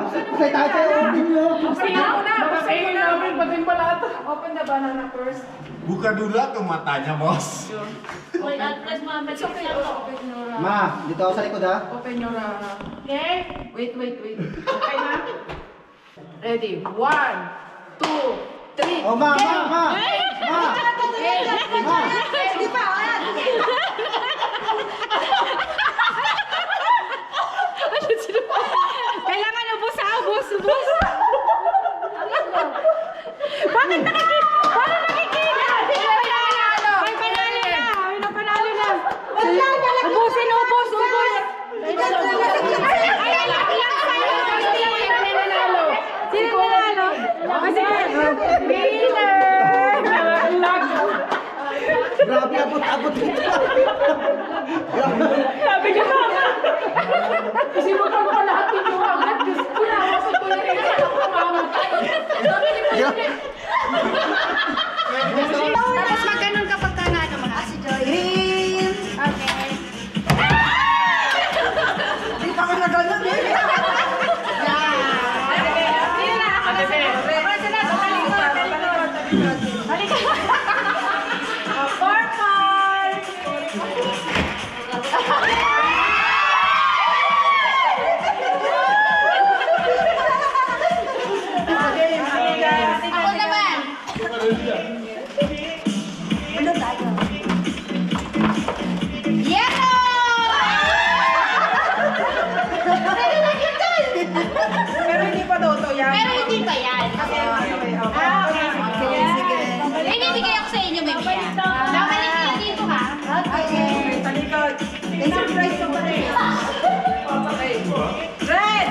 Patay tayo sa'yo. Open nyo. Buksan mo na. Buksan mo na. Pating palata. Open the banana first. Buka dulu tuh matanya, Bos. Wait, atras mo. It's okay. Open your... Ma, dito ako sa likod ha. Open your... Okay? Wait. Okay na? Ready? 1, 2, 3. Oh, ma. Sige pa. Kailangan ubos ha, ubos. Bakit nakikita? Paano nakikita? May panalo na. Ubusin, ubos. Sino nanalo? Kasi winner! Grabe, abot dito. Sabi niya tama. Kasi mukhang ko lahat yung agad. Diyos ko na. Ako ko na rin. Ako mamatay. Tapos magganon kapag ka na ano mga. Si Joy. Green. Okay. Hindi pa ka na ganun eh. Ako naman. Pero hindi pa toto yan. Pero hindi pa yan. Okay. Sige. Ibibigay ako sa inyo, may biya. Dapat kayo dito ha. Okay. Talikod. May surprise ka pa rin. Okay. Red!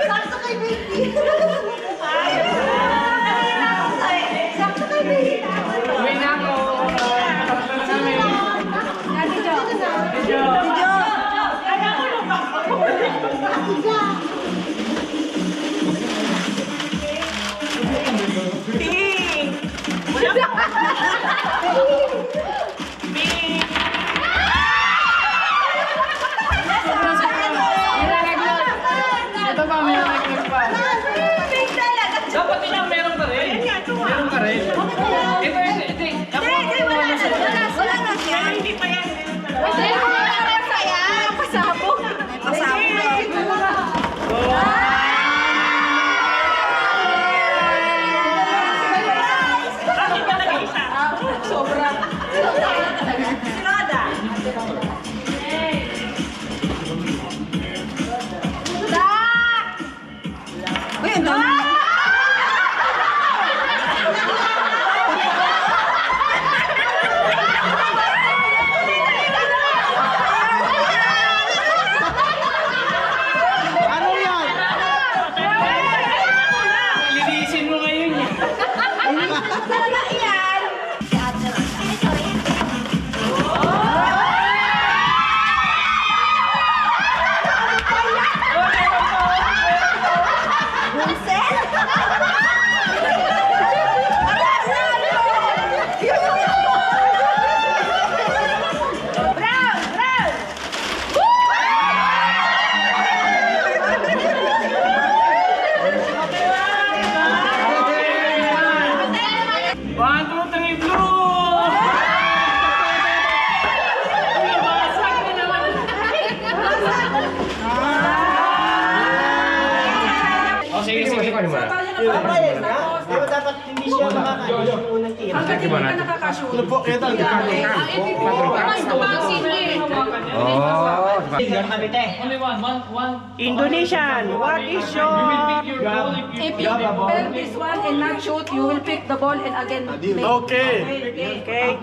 Sakto kay baby. Sakto kay baby. Uwi na ako. Ate Jo. Ito pa, may naglag pa. Dapat yun yung meron ka rin. Meron ka rin. Ito. Wala na siya. Hindi pa yan. Wala na siya. Pasabog. Sobra. Sirada. Uy, ang dami. Ano yan? Linisin mo ngayon yan. Talaga yan. One, two, three, blue! Basag na naman. Oh, sige. Pero dapat hindi siya makakain yung unang tira. Hanggang hindi ka nakakashoot. Ano po? Ito, ito. Only one. Indonesian, what is your... If If you fail this one and not shoot, you will pick the ball and again make. Okay. Okay.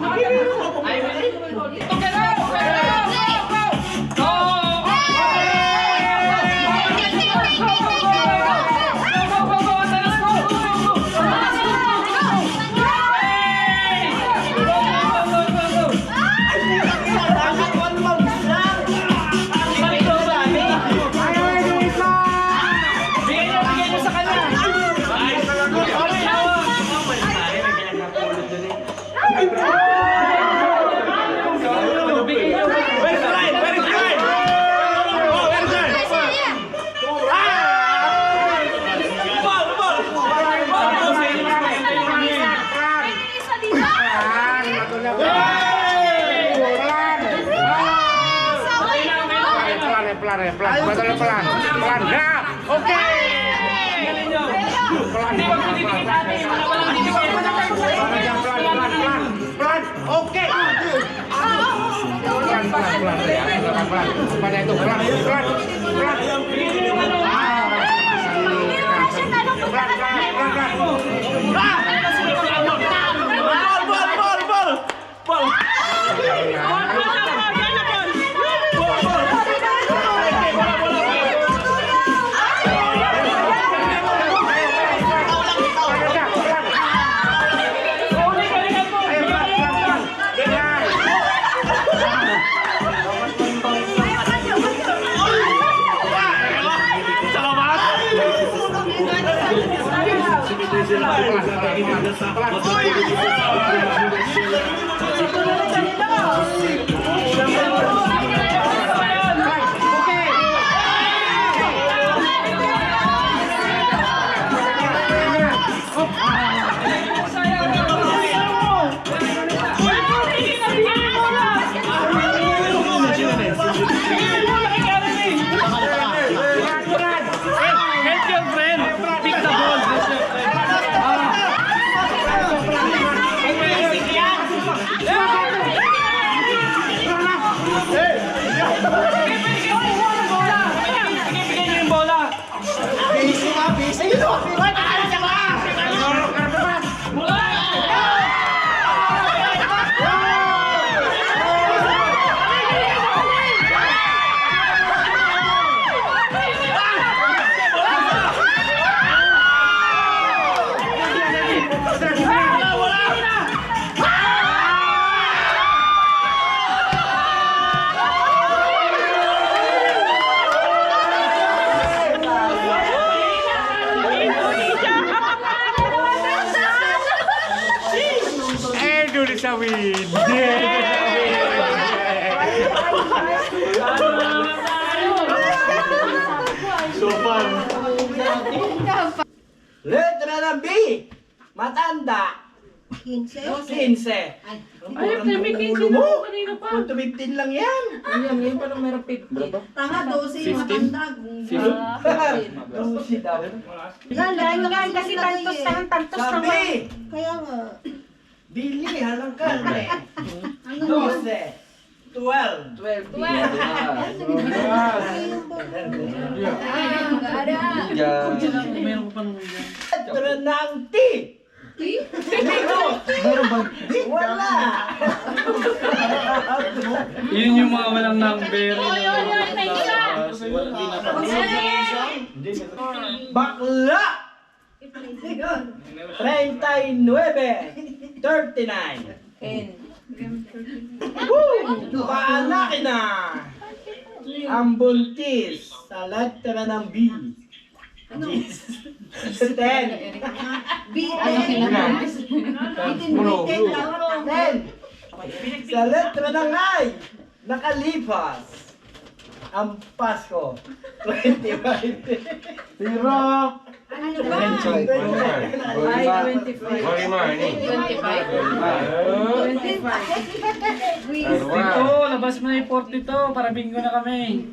Pelan. Nah, oke. Pelan. Pelan. Oke. Pelan. Pada itu pelan. Indonesia win. So fun. Letra ng B. Matanda. 15. Ay, may 15 na ako kanina pa. 15 lang yan. Ngayon pa nung meron 50. Tanga, 12 yung matanda. Si daw. Yan, kasi tantos lang. Sabi. Kaya nga. Bili, halang ka. 12. 12. 12. Meron pa nung Letra ng T. Meron ba? Wala. Yun yung mga walang number. Bakla. 39. 39. Woo! Paanakin na. Ang buntis sa letra ng B. 10. Sa letra ng I, nakalipas ang Pasko. 25. Zero. Ay, 25. 25. Dito, labas mo na yung 42 para bingo na kami.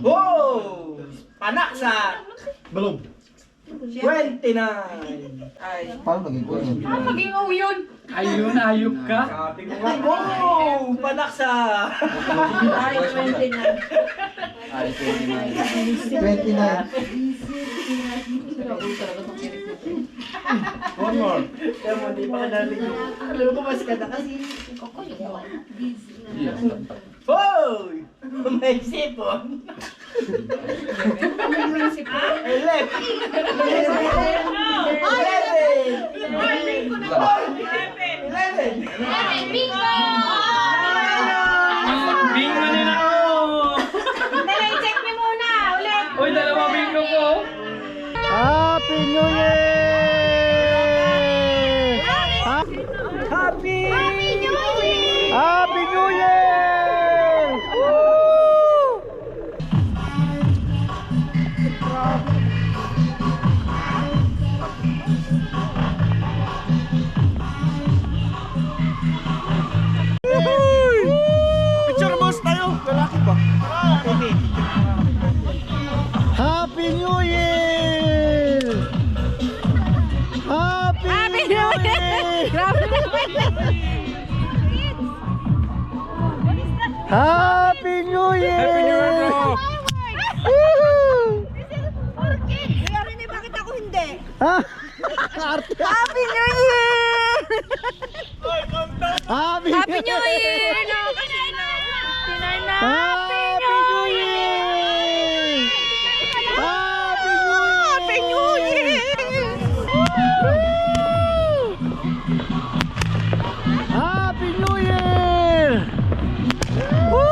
Wow! Panaksa. Belum. 29. Ay. Maging O yun. Ayun, ayok ka. Sabi ko nga, wow! Panaksa. Ay, 29. 29. One more. Kaya mo, di pa ka narinig. Alam ko, mas ka na kasi. Hoy! May sipon. 11. 11. Bingo din ako. Check niyo muna. Ulit. Uy, dalawa bingo ko. Happy New Year! Happy New Year! Happy New Year! Picture boss tayo. Lalaki ba? Okay. Happy New Year! Happy New Year, bro! Woohoo! Kaya rin eh, bakit ako hindi? Ha? Arte. Happy New Year! Happy Happy New Year! No, kasi na. Tinay na. Happy New Year! Happy New Year! Happy New Year! Happy New Year! Woo!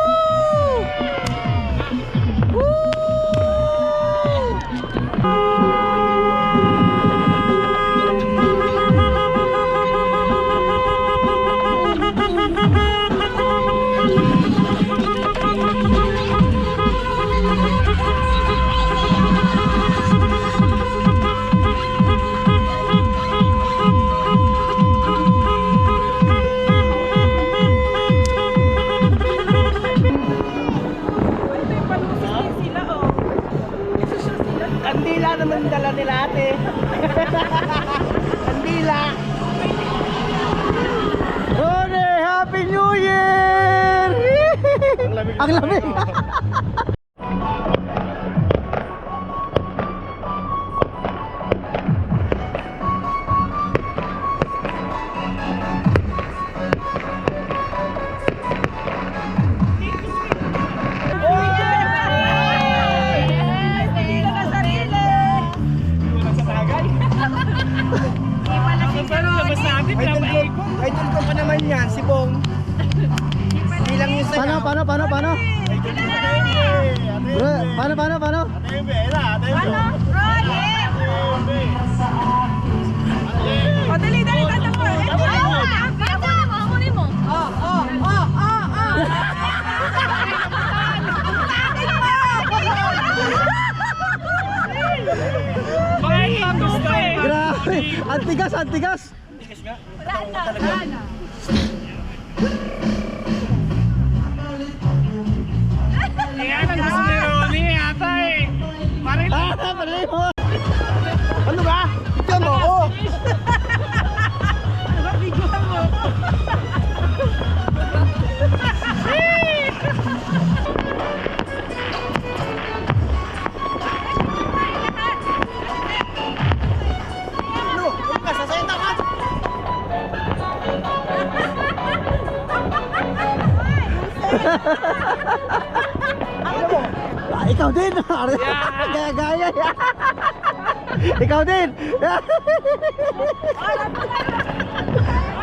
Kandila naman dala nila ate. Kandila. Rone, Happy New Year! Ang lamig. Idol ko pa naman yan, si Bong. Hindi lang yung sayaw. Paano? Bro, paano? O, dali, tatakbo. Hamunin mo. Grabe! Antigas! Yan ang gusto ni Ronnie, ata eh. Pare lang. Pali mo! Ano ba? Ito mo, oh. Ano? Huwag ka, sasayang ka. Ikaw din! Gaya! Ikaw din!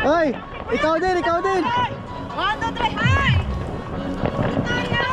Hoy! Ikaw din! 1, 2, 3, hi! Tayo!